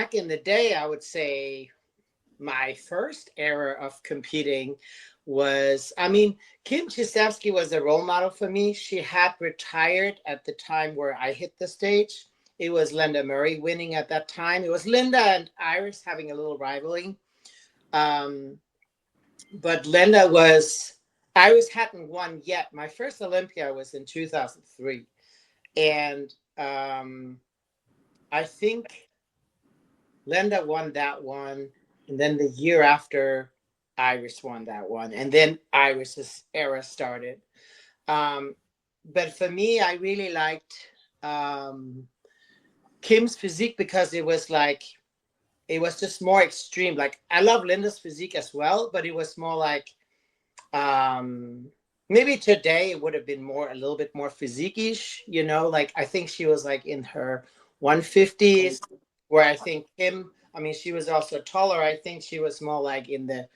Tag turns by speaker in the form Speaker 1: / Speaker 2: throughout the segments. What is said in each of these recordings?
Speaker 1: back in the day, I would say my first era of competing was, I mean, Kim Chisevsky was a role model for me. She had retired at the time where I hit the stage. It was Linda Murray winning at that time. It was Linda and Iris having a little rivalry. Um, but Linda was, Iris hadn't won yet. My first Olympia was in 2003. And I think Linda won that one, and then the year after, Iris won that one, and then Iris's era started. Um, but for me, I really liked um, Kim's physique because it was like it was just more extreme. Like I love Linda's physique as well, but it was more like um, maybe today it would have been more a little bit more physique-ish. Like I think she was like in her 150s, where I think Kim, I mean, she was also taller. I think she was more like in the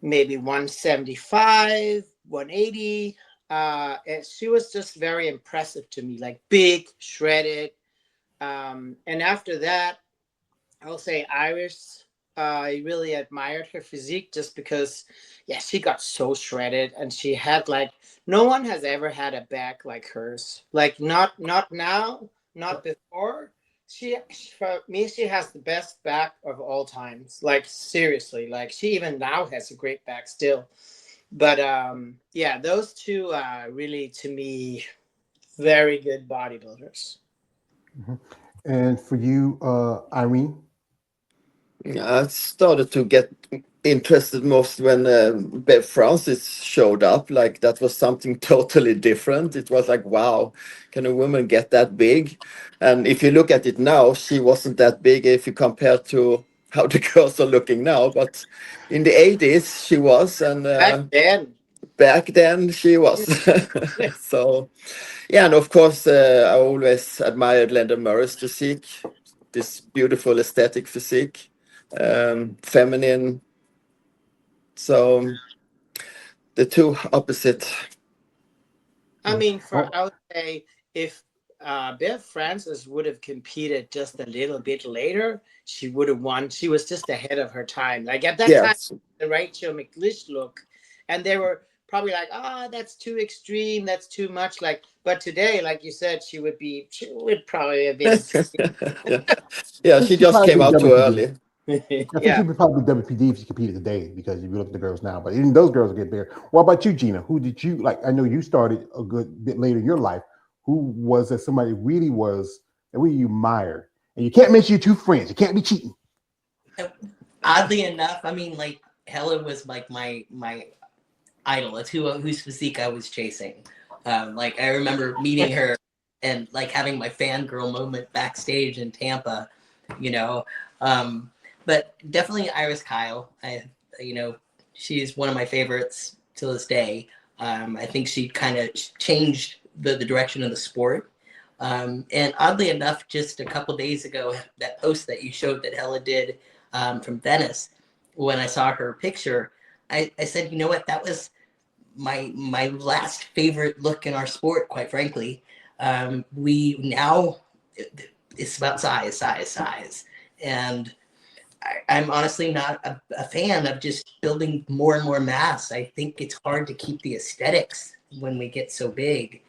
Speaker 1: maybe 175, 180. And she was just very impressive to me, like big, shredded. And after that, I'll say Iris. I really admired her physique just because, yeah, she got so shredded, and she had like no one has ever had a back like hers. Like not now, not before. For me, she has the best back of all times. Like seriously, like she even now has a great back still. But yeah, those two are really to me very good bodybuilders.
Speaker 2: Hmm. And for you, Irene.
Speaker 3: Yeah, I started to get interested most when Bev Francis showed up. Like that was something totally different. It was like, wow, can a woman get that big? And if you look at it now, she wasn't that big if you compare to how the girls are looking now. But in the 80s, she was, and
Speaker 1: Back then,
Speaker 3: back then she was. So yeah, and of course, I always admired Linda Murray's physique, this beautiful aesthetic physique, feminine. So the two opposite.
Speaker 1: I mean, for
Speaker 2: Oh,
Speaker 1: I would say if Bev Francis would have competed just a little bit later, she would have won. She was just ahead of her time. Like at that time,
Speaker 3: Yes.
Speaker 1: the Rachel McLeish look, and they were probably like, "Ah, that's too extreme. That's too much." Like, but today, like you said, she would probably have been.
Speaker 3: Yeah. Yeah,
Speaker 2: I think
Speaker 3: she
Speaker 2: she
Speaker 3: just
Speaker 2: probably
Speaker 3: came
Speaker 2: be
Speaker 3: out too
Speaker 2: WPD.
Speaker 3: early.
Speaker 2: I think
Speaker 1: Yeah.
Speaker 2: she would probably be WPD if she competed today because if you look at the girls now, but even those girls get bigger. What about you, Gina? Who did you like? I know you started a good bit later in your life. Who was that somebody really was that really you admired? And you can't mention your two friends. You can't be cheating.
Speaker 4: Oddly enough, I mean, like Helen was like my idol. It's whose physique I was chasing. Like I remember meeting her and like having my fangirl moment backstage in Tampa. You know, um, but definitely Iris Kyle. You know, she's one of my favorites to this day. I think she kind of changed the direction of the sport. And oddly enough, just a couple days ago, that post that you showed that Hella did from Venice, when I saw her picture, I said, you know what, that was my last favorite look in our sport, quite frankly. We now it's about size, and I'm honestly not a fan of just building more and more mass. I think it's hard to keep the aesthetics when we get so big.